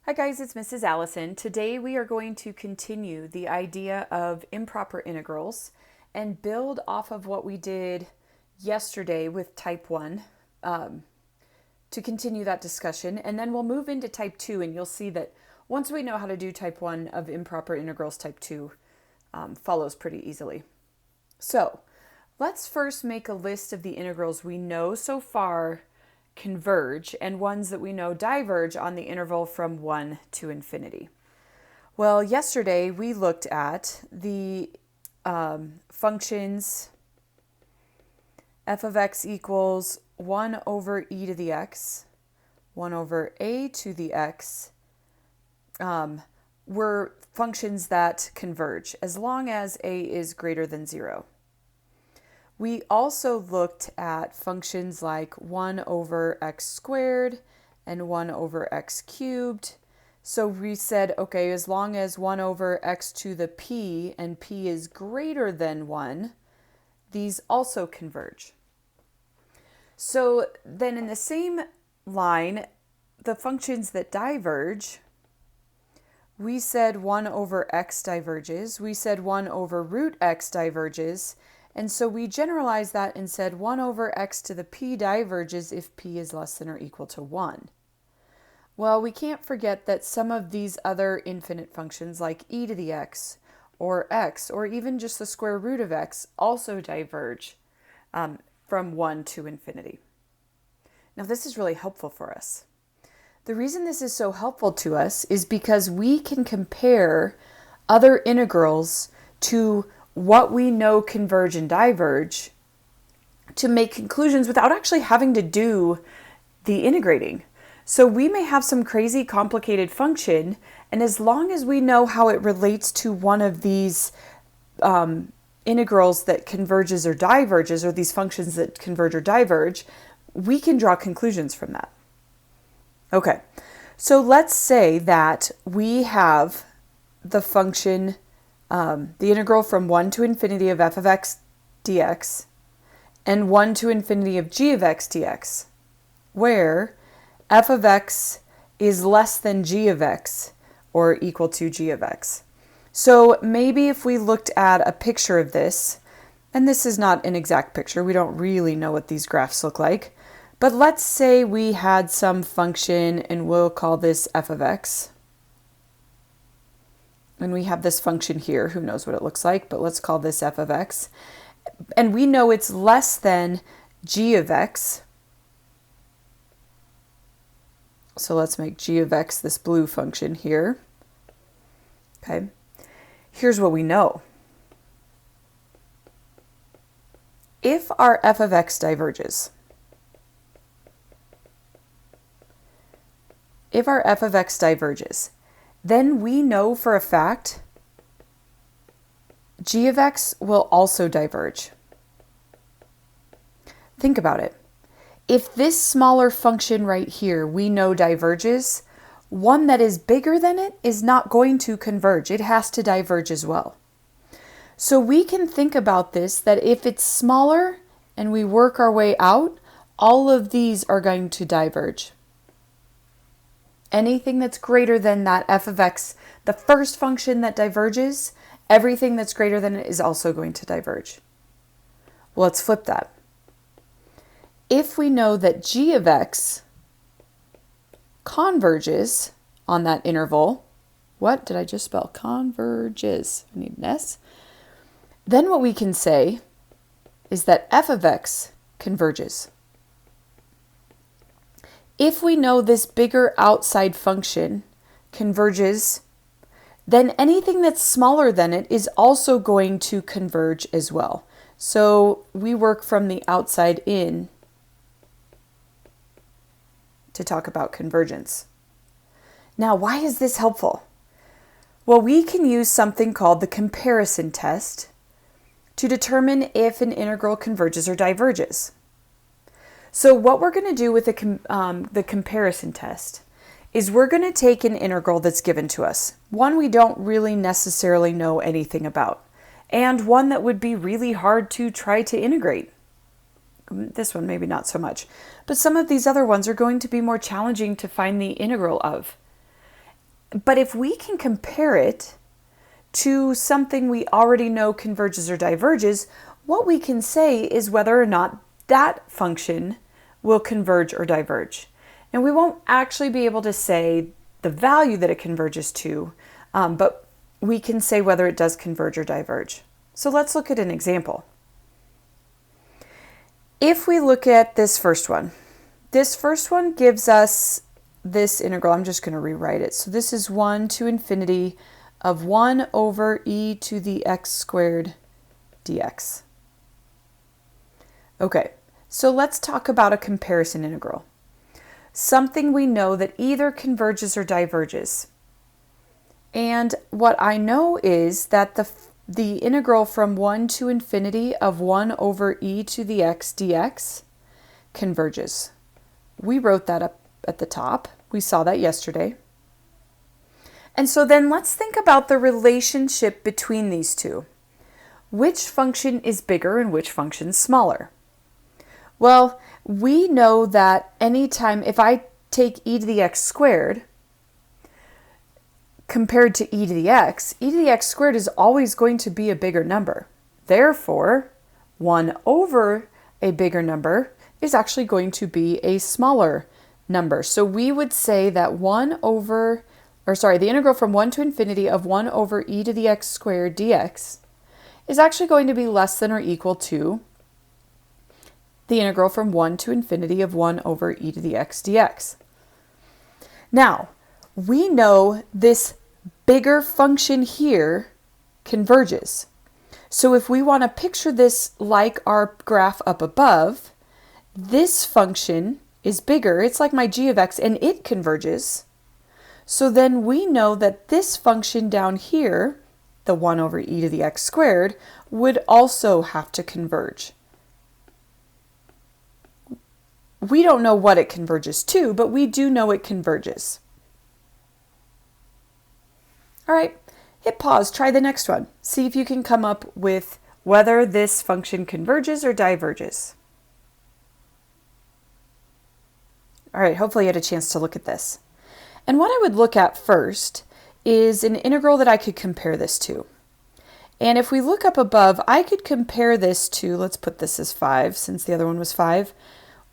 Hi guys, it's Mrs. Allison. Today we are going to continue the idea of improper integrals and build off of what we did yesterday with type 1 to continue that discussion. And then we'll move into type 2 and you'll see that once we know how to do type 1 of improper integrals, type 2 follows pretty easily. So let's first make a list of the integrals we know so far converge and ones that we know diverge on the interval from 1 to infinity. Well, yesterday we looked at the functions f of x equals 1 over e to the x, 1 over a to the x, were functions that converge as long as a is greater than 0. We also looked at functions like 1 over x squared and 1 over x cubed. So we said, okay, as long as 1 over x to the p and p is greater than 1, these also converge. So then in the same line, the functions that diverge, we said 1 over x diverges, we said 1 over root x diverges, and so we generalized that and said 1 over x to the p diverges if p is less than or equal to 1. Well, we can't forget that some of these other infinite functions like e to the x, or even just the square root of x also diverge from 1 to infinity. Now this is really helpful for us. The reason this is so helpful to us is because we can compare other integrals to what we know converge and diverge to make conclusions without actually having to do the integrating. So we may have some crazy complicated function, and as long as we know how it relates to one of these integrals that converges or diverges, or these functions that converge or diverge, we can draw conclusions from that. Okay, so let's say that we have the function the integral from 1 to infinity of f of x dx and 1 to infinity of g of x dx, where f of x is less than g of x or equal to g of x. So maybe if we looked at a picture of this, and this is not an exact picture, we don't really know what these graphs look like, but let's say we had some function and we'll call this f of x. And we have this function here, who knows what it looks like, but let's call this f of x. And we know it's less than g of x. So let's make g of x this blue function here. Okay. Here's what we know. If our f of x diverges, then we know for a fact g of x will also diverge. Think about it. If this smaller function right here we know diverges, one that is bigger than it is not going to converge. It has to diverge as well. So we can think about this, that if it's smaller and we work our way out, all of these are going to diverge. Anything that's greater than that f of x, the first function that diverges, everything that's greater than it is also going to diverge. Well, let's flip that. If we know that g of x converges on that interval, what did I just spell? Converges. I need an S. Then what we can say is that f of x converges. If we know this bigger outside function converges, then anything that's smaller than it is also going to converge as well. So we work from the outside in to talk about convergence. Now, why is this helpful? Well, we can use something called the comparison test to determine if an integral converges or diverges. So what we're going to do with the comparison test is we're going to take an integral that's given to us, one we don't really necessarily know anything about, and one that would be really hard to try to integrate. This one maybe not so much, but some of these other ones are going to be more challenging to find the integral of. But if we can compare it to something we already know converges or diverges, what we can say is whether or not that function will converge or diverge. And we won't actually be able to say the value that it converges to, but we can say whether it does converge or diverge. So let's look at an example. If we look at this first one gives us this integral. I'm just going to rewrite it. So this is 1 to infinity of 1 over e to the x squared dx. Okay, so let's talk about a comparison integral. Something we know that either converges or diverges. And what I know is that the integral from 1 to infinity of 1 over e to the x dx converges. We wrote that up at the top. We saw that yesterday. And so then let's think about the relationship between these two. Which function is bigger and which function is smaller? Well, we know that anytime if I take e to the x squared compared to e to the x squared is always going to be a bigger number. Therefore, 1 over a bigger number is actually going to be a smaller number. So we would say that the integral from 1 to infinity of 1 over e to the x squared dx is actually going to be less than or equal to the integral from 1 to infinity of 1 over e to the x dx. Now, we know this bigger function here converges. So if we want to picture this like our graph up above, this function is bigger. It's like my g of x, and it converges. So then we know that this function down here, the 1 over e to the x squared, would also have to converge. We don't know what it converges to, but we do know it converges. All right, hit pause, try the next one. See if you can come up with whether this function converges or diverges. All right, hopefully you had a chance to look at this. And what I would look at first is an integral that I could compare this to. And if we look up above, I could compare this to, let's put this as 5 since the other one was 5,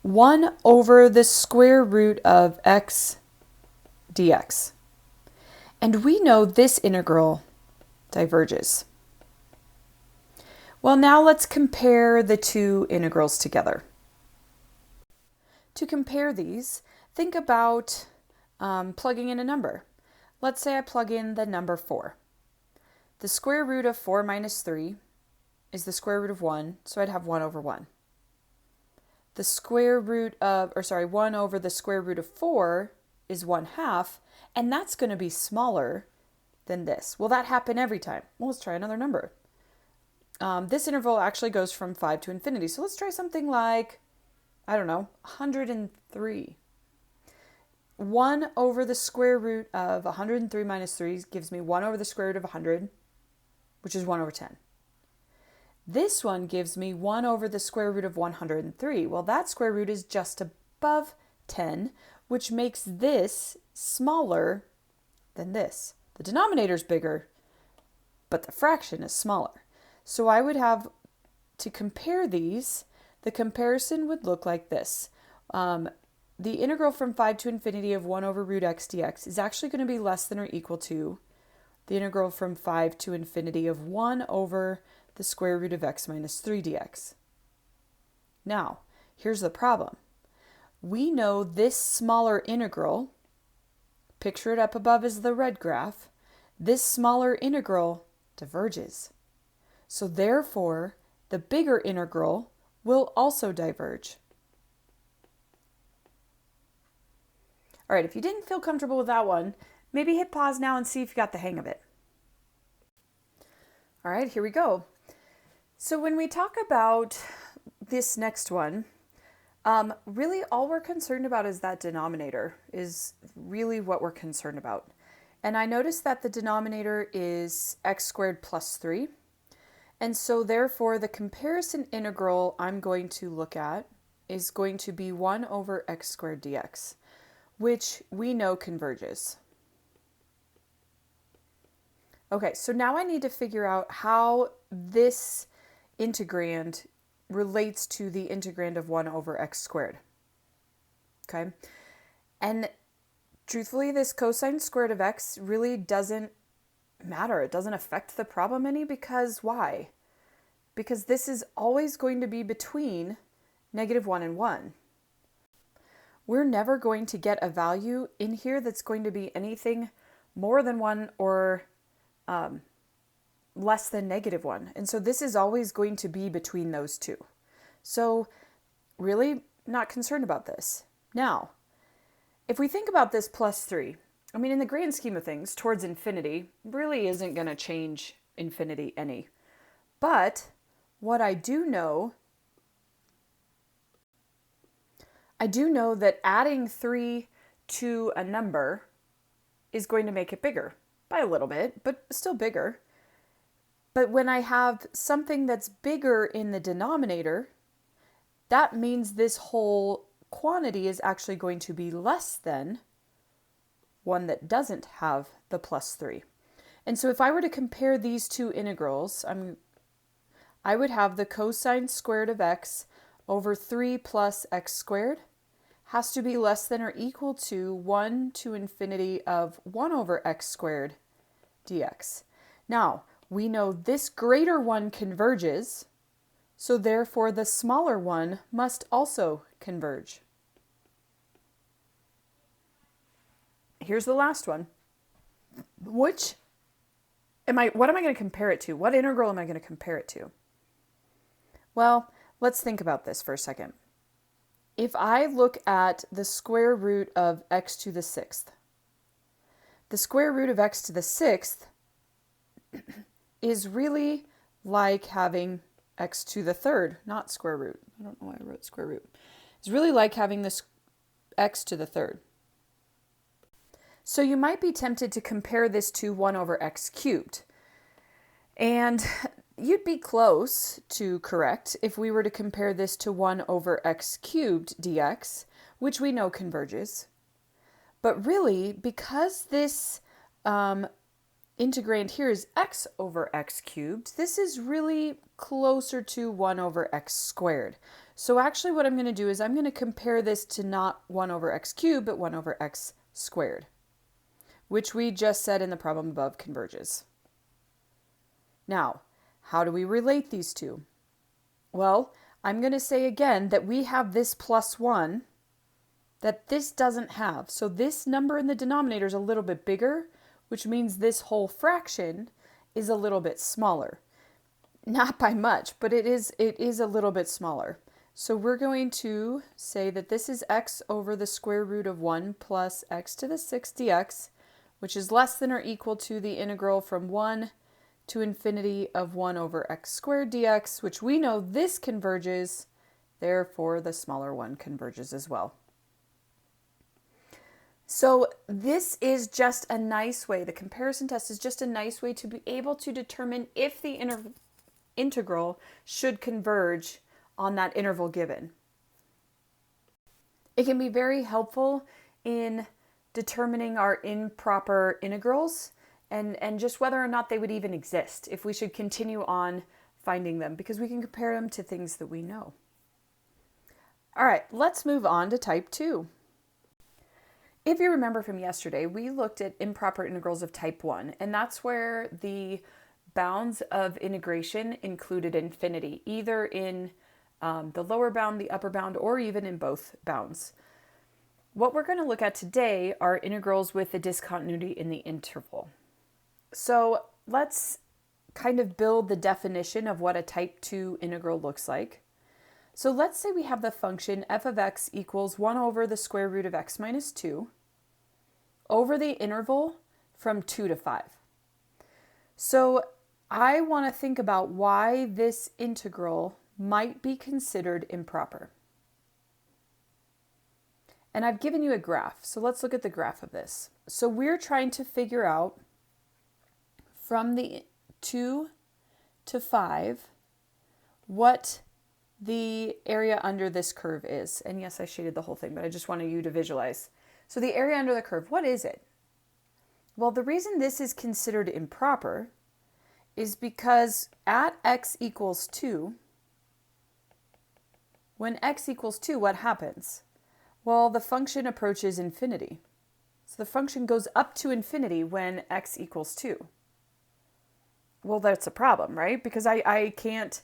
1 over the square root of x dx. And we know this integral diverges. Well, now let's compare the two integrals together. To compare these, think about plugging in a number. Let's say I plug in the number 4. The square root of 4 minus 3 is the square root of 1, so I'd have 1 over 1. The square root of, 1 over the square root of 4 is 1/2, and that's going to be smaller than this. Will that happen every time? Well, let's try another number. This interval actually goes from 5 to infinity, so let's try something like, 103. 1 over the square root of 103 minus 3 gives me 1 over the square root of 100, which is 1 over 10. This one gives me 1 over the square root of 103. Well, that square root is just above 10, which makes this smaller than this. The denominator is bigger, but the fraction is smaller. So I would have to compare these. The comparison would look like this. The integral from 5 to infinity of 1 over root x dx is actually going to be less than or equal to the integral from 5 to infinity of 1 over the square root of x minus 3 dx. Now, here's the problem. We know this smaller integral, picture it up above as the red graph, this smaller integral diverges. So therefore, the bigger integral will also diverge. All right, if you didn't feel comfortable with that one, maybe hit pause now and see if you got the hang of it. All right, here we go. So when we talk about this next one, really all we're concerned about is that denominator is really what we're concerned about. And I noticed that the denominator is x squared plus 3. And so therefore the comparison integral I'm going to look at is going to be 1 over x squared dx, which we know converges. Okay, so now I need to figure out how this integrand relates to the integrand of 1 over x squared. Okay, and truthfully, this cosine squared of x really doesn't matter. It doesn't affect the problem any, because why? Because this is always going to be between -1 and 1. We're never going to get a value in here that's going to be anything more than 1 or less than -1. And so this is always going to be between those two. So really not concerned about this. Now, if we think about this +3, I mean, in the grand scheme of things, towards infinity really isn't going to change infinity any. But what I do know that adding 3 to a number is going to make it bigger by a little bit, but still bigger. But when I have something that's bigger in the denominator, that means this whole quantity is actually going to be less than one that doesn't have the +3. And so if I were to compare these two integrals, I would have the cosine squared of x over 3 plus x squared has to be less than or equal to 1 to infinity of 1 over x squared dx. Now, we know this greater one converges, so therefore the smaller one must also converge. Here's the last one. What am I going to compare it to? What integral am I going to compare it to? Well, let's think about this for a second. If I look at the square root of x to the 6th, the square root of x to the 6th is really like having x to the 3rd, not square root. I don't know why I wrote square root. It's really like having this x to the 3rd. So you might be tempted to compare this to 1 over x cubed. And you'd be close to correct if we were to compare this to 1 over x cubed dx, which we know converges. But really, because this integrand here is x over x cubed, this is really closer to 1 over x squared. So actually what I'm going to do is I'm going to compare this to not 1 over x cubed, but 1 over x squared, which we just said in the problem above converges. Now, how do we relate these two? Well, I'm going to say again that we have this +1 that this doesn't have. So this number in the denominator is a little bit bigger, which means this whole fraction is a little bit smaller. Not by much, but it is a little bit smaller. So we're going to say that this is x over the square root of 1 plus x to the 6th dx, which is less than or equal to the integral from 1 to infinity of 1 over x squared dx, which we know this converges, therefore the smaller one converges as well. So this is just a nice way, the comparison test is just a nice way to be able to determine if the integral should converge on that interval given. It can be very helpful in determining our improper integrals and just whether or not they would even exist, if we should continue on finding them, because we can compare them to things that we know. All right, let's move on to type 2. If you remember from yesterday, we looked at improper integrals of type 1, and that's where the bounds of integration included infinity, either in the lower bound, the upper bound, or even in both bounds. What we're going to look at today are integrals with a discontinuity in the interval. So let's kind of build the definition of what a type 2 integral looks like. So let's say we have the function f of x equals 1 over the square root of x minus 2 over the interval from 2 to 5. So I want to think about why this integral might be considered improper. And I've given you a graph, so let's look at the graph of this. So we're trying to figure out from the 2 to 5 what the area under this curve is. And yes, I shaded the whole thing, but I just wanted you to visualize. So the area under the curve, what is it? Well, the reason this is considered improper is because at x equals 2, when x equals 2, what happens? Well, the function approaches infinity. So the function goes up to infinity when x equals 2. Well, that's a problem, right? Because I can't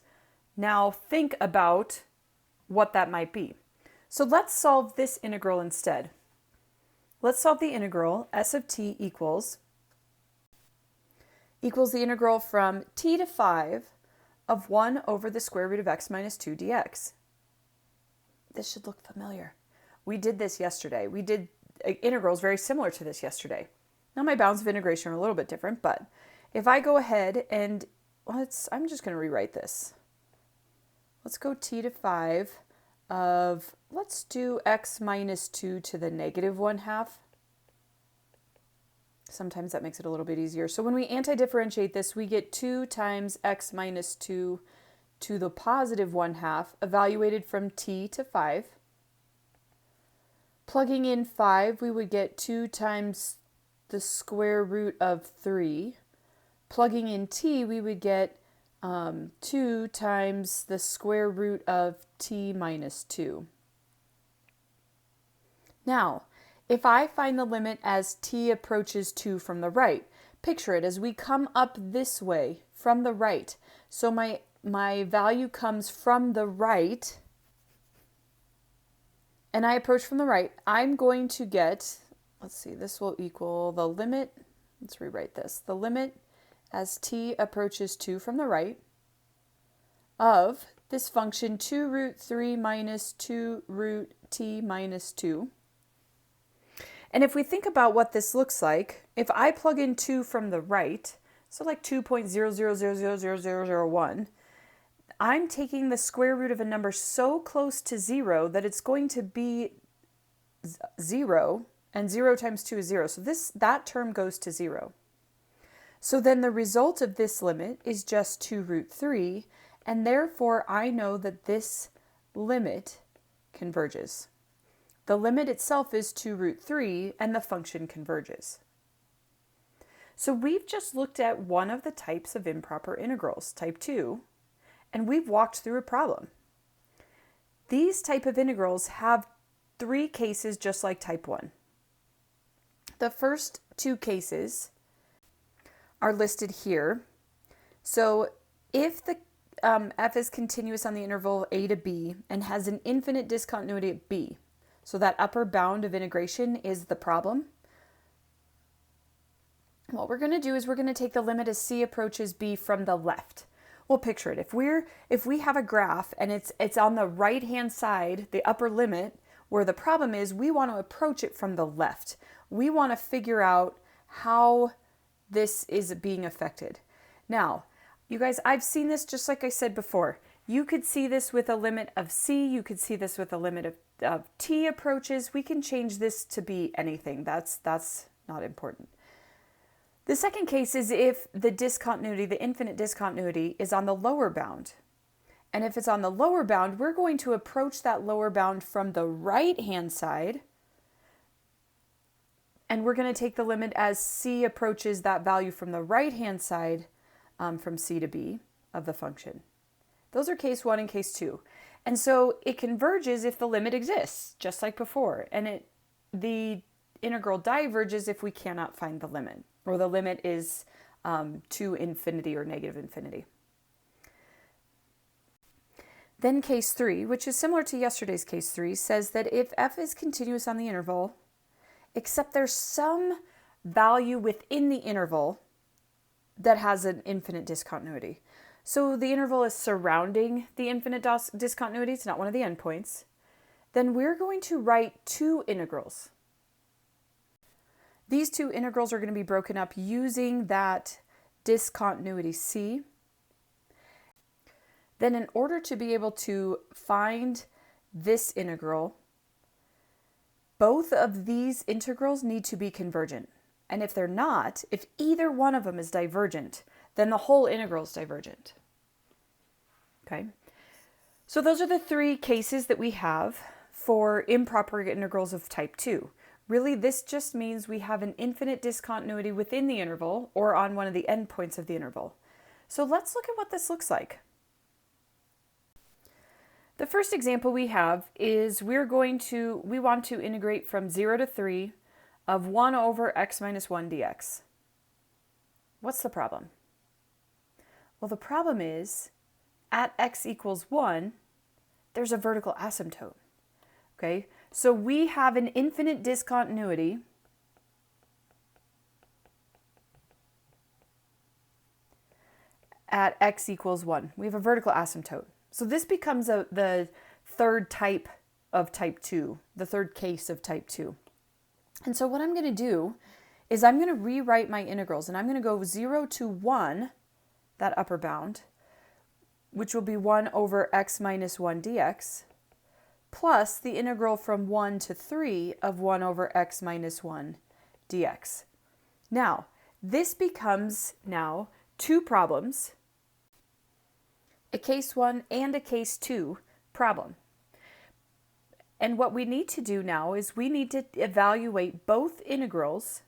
now think about what that might be. So let's solve this integral instead. Let's solve the integral s of t equals the integral from t to 5 of 1 over the square root of x minus 2 dx. This should look familiar. We did this yesterday. We did integrals very similar to this yesterday. Now my bounds of integration are a little bit different, but if I go ahead and I'm just going to rewrite this. Let's go t to 5 of, let's do x minus 2 to the negative 1/2. Sometimes that makes it a little bit easier. So when we antidifferentiate this, we get 2 times x minus 2 to the positive 1/2, evaluated from t to 5. Plugging in 5, we would get 2 times the square root of 3. Plugging in t, we would get 2 times the square root of t minus 2. Now, if I find the limit as t approaches 2 from the right, picture it as we come up this way from the right. So my value comes from the right, and I approach from the right. I'm going to get, let's see, this will equal the limit, let's rewrite this, the limit as t approaches 2 from the right of this function 2 root 3 minus 2 root t minus 2. And if we think about what this looks like, if I plug in 2 from the right, so like 2.000000001, I'm taking the square root of a number so close to 0 that it's going to be 0, and 0 times 2 is 0. So that term goes to 0. So then the result of this limit is just 2 root 3, and therefore I know that this limit converges. The limit itself is 2 root 3, and the function converges. So we've just looked at one of the types of improper integrals, type 2, and we've walked through a problem. These type of integrals have 3 cases just like type 1. The first 2 cases are listed here. So if the f is continuous on the interval a to b and has an infinite discontinuity at b, so that upper bound of integration is the problem, what we're going to do is we're going to take the limit as c approaches b from the left. Well, picture it. If we have a graph and it's on the right hand side, the upper limit, where the problem is we want to approach it from the left. We want to figure out how this is being affected. Now, you guys, I've seen this just like I said before. You could see this with a limit of c. You could see this with a limit of t approaches. We can change this to be anything. That's not important. The second case is if the discontinuity, the infinite discontinuity, is on the lower bound. And if it's on the lower bound, we're going to approach that lower bound from the right-hand side. And we're going to take the limit as c approaches that value from the right-hand side, from c to b of the function. Those are case 1 and case 2. And so it converges if the limit exists, just like before. And the integral diverges if we cannot find the limit, or the limit is to infinity or negative infinity. Then case 3, which is similar to yesterday's case 3, says that if f is continuous on the interval, except there's some value within the interval that has an infinite discontinuity. So the interval is surrounding the infinite discontinuity, it's not one of the endpoints. Then we're going to write 2 integrals. These 2 integrals are going to be broken up using that discontinuity c. Then in order to be able to find this integral, both of these integrals need to be convergent. And if they're not, if either one of them is divergent, then the whole integral is divergent. Okay? So those are the 3 cases that we have for improper integrals of type 2. Really, this just means we have an infinite discontinuity within the interval or on one of the endpoints of the interval. So let's look at what this looks like. The first example we have is we want to integrate from 0 to 3 of 1 over x minus 1 dx. What's the problem? Well, the problem is at x equals 1, there's a vertical asymptote. Okay, so we have an infinite discontinuity at x equals 1. We have a vertical asymptote. So this becomes the third type of type 2, the third case of type 2. And so what I'm going to do is I'm going to rewrite my integrals, and I'm going to go 0 to 1, that upper bound, which will be 1 over x minus 1 dx, plus the integral from 1 to 3 of 1 over x minus 1 dx. Now, this becomes now two problems, a case 1 and a case 2 problem. And what we need to do now is we need to evaluate both integrals.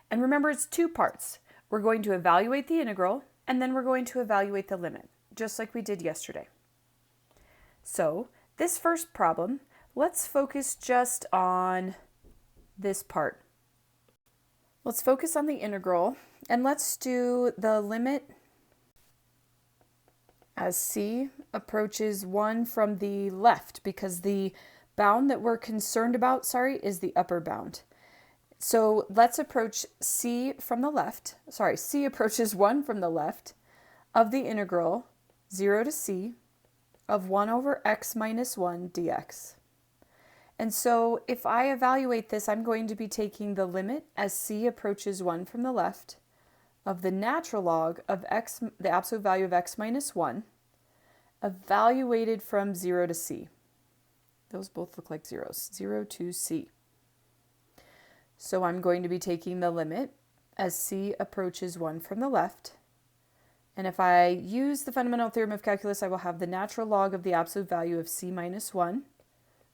And remember, it's two parts. We're going to evaluate the integral, and then we're going to evaluate the limit, just like we did yesterday. So this first problem, let's focus just on this part. Let's focus on the integral, and let's do the limit as c approaches 1 from the left, because the bound that we're concerned about, is the upper bound. So let's approach c from the left. C approaches 1 from the left of the integral 0 to c of 1 over x minus 1 dx. And so if I evaluate this, I'm going to be taking the limit as c approaches 1 from the left of the natural log of x, the absolute value of x minus 1, evaluated from 0 to c. Those both look like zeros, 0 to c. So I'm going to be taking the limit as c approaches 1 from the left. And if I use the fundamental theorem of calculus, I will have the natural log of the absolute value of c minus 1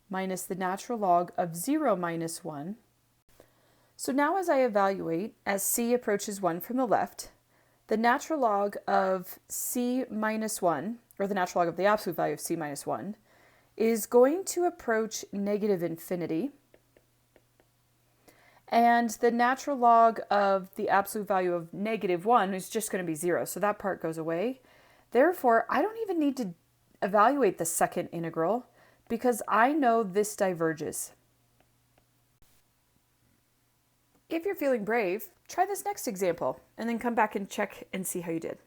minus the natural log of 0 minus 1. So now as I evaluate, as c approaches 1 from the left, the natural log of c minus 1, or the natural log of the absolute value of c minus 1, is going to approach negative infinity. And the natural log of the absolute value of negative 1 is just going to be 0, so that part goes away. Therefore, I don't even need to evaluate the second integral because I know this diverges. If you're feeling brave, try this next example and then come back and check and see how you did.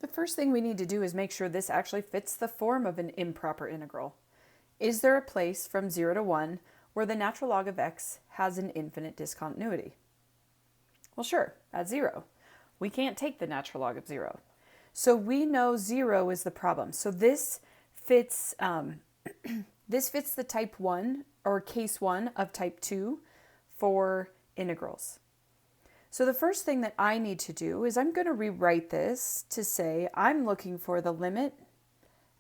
The first thing we need to do is make sure this actually fits the form of an improper integral. Is there a place from 0 to 1 where the natural log of x has an infinite discontinuity? Well, sure, at 0. We can't take the natural log of 0. So we know 0 is the problem. So this fits, this fits the type 1 or case 1 of type 2 for integrals. So the first thing that I need to do is I'm going to rewrite this to say I'm looking for the limit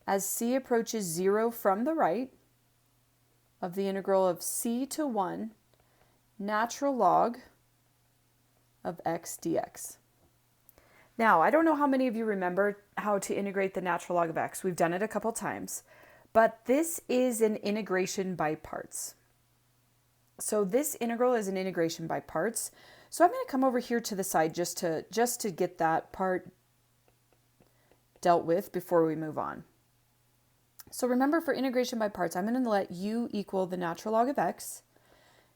as c approaches 0 from the right of the integral of c to 1 natural log of x dx. Now, I don't know how many of you remember how to integrate the natural log of x. We've done it a couple times, but this is an integration by parts. So this integral is an integration by parts. So I'm going to come over here to the side just to get that part dealt with before we move on. So remember, for integration by parts, I'm going to let u equal the natural log of x,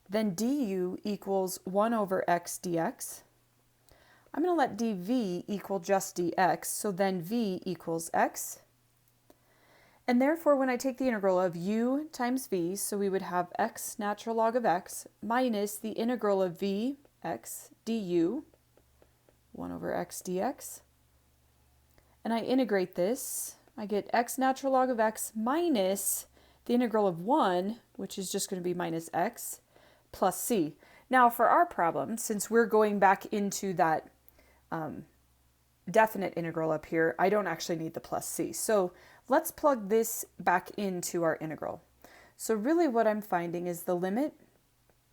then du equals 1 over x dx. I'm going to let dv equal just dx, so then v equals x. And therefore, when I take the integral of u times v, so we would have x natural log of x minus the integral of v x du, 1 over x dx. And I integrate this, I get x natural log of x minus the integral of 1, which is just going to be minus x, plus c. Now for our problem, since we're going back into that definite integral up here, I don't actually need the plus c. So let's plug this back into our integral. So really what I'm finding is the limit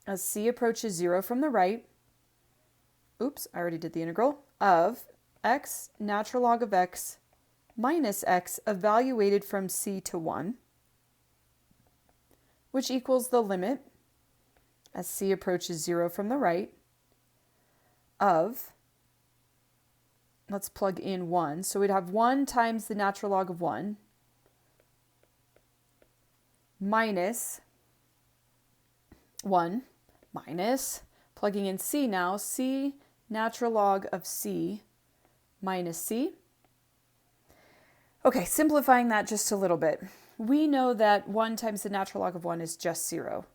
as c approaches 0 from the right, oops, I already did the integral, of x natural log of x minus x evaluated from c to 1, which equals the limit as c approaches 0 from the right of, let's plug in 1. So we'd have 1 times the natural log of 1 minus 1 minus, plugging in c now, c natural log of c minus c. Okay, simplifying that just a little bit. We know that 1 times the natural log of 1 is just 0.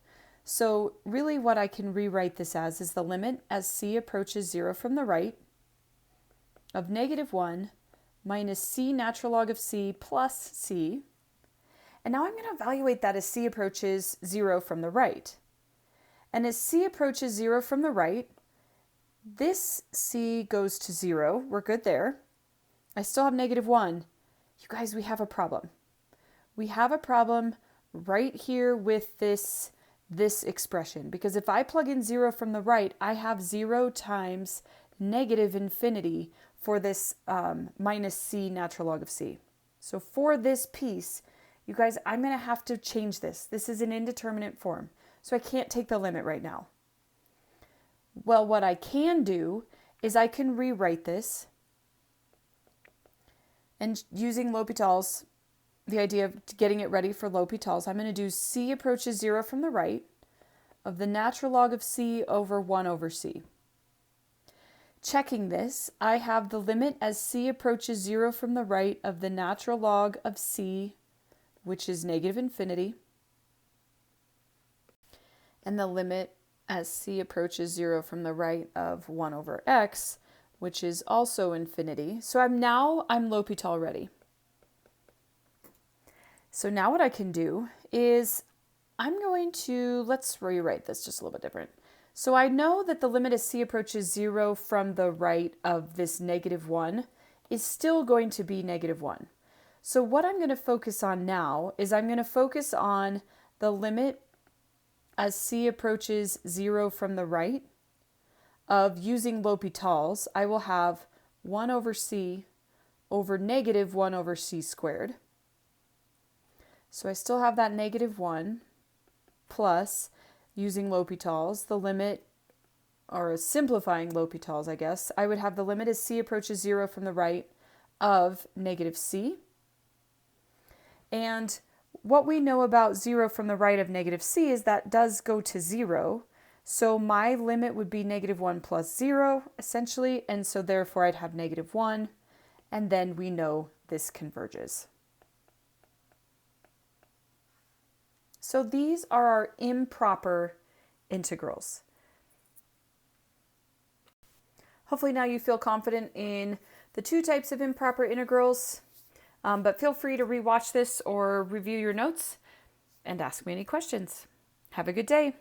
So really what I can rewrite this as is the limit as c approaches 0 from the right of -1 minus c natural log of c plus c. And now I'm going to evaluate that as c approaches 0 from the right. And as c approaches 0 from the right, this c goes to 0. We're good there. I still have -1. You guys, we have a problem. We have a problem right here with this expression, because if I plug in 0 from the right, I have 0 times -infinity for this minus c natural log of c. So for this piece, you guys, I'm going to have to change this. This is an indeterminate form, so I can't take the limit right now. Well, what I can do is I can rewrite this, and using L'Hopital's, the idea of getting it ready for L'Hopital's, I'm going to do c approaches 0 from the right of the natural log of c over 1 over c. Checking this, I have the limit as c approaches 0 from the right of the natural log of c, which is -infinity, and the limit as c approaches 0 from the right of 1 over x, which is also infinity. So I'm L'Hopital ready. So now what I can do is I'm going to, let's rewrite this just a little bit different. So I know that the limit as c approaches 0 from the right of this -1 is still going to be -1. So what I'm going to focus on now is I'm going to focus on the limit as c approaches 0 from the right of, using L'Hopital's, I will have 1 over c over -1 over c squared. So I still have that -1 plus, using L'Hopital's, the limit, or simplifying L'Hopital's, I guess, I would have the limit as c approaches 0 from the right of -c. And what we know about 0 from the right of -c is that does go to 0. So my limit would be -1 plus 0, essentially, and so therefore I'd have -1, and then we know this converges. So these are our improper integrals. Hopefully now you feel confident in the two types of improper integrals, but feel free to rewatch this or review your notes and ask me any questions. Have a good day.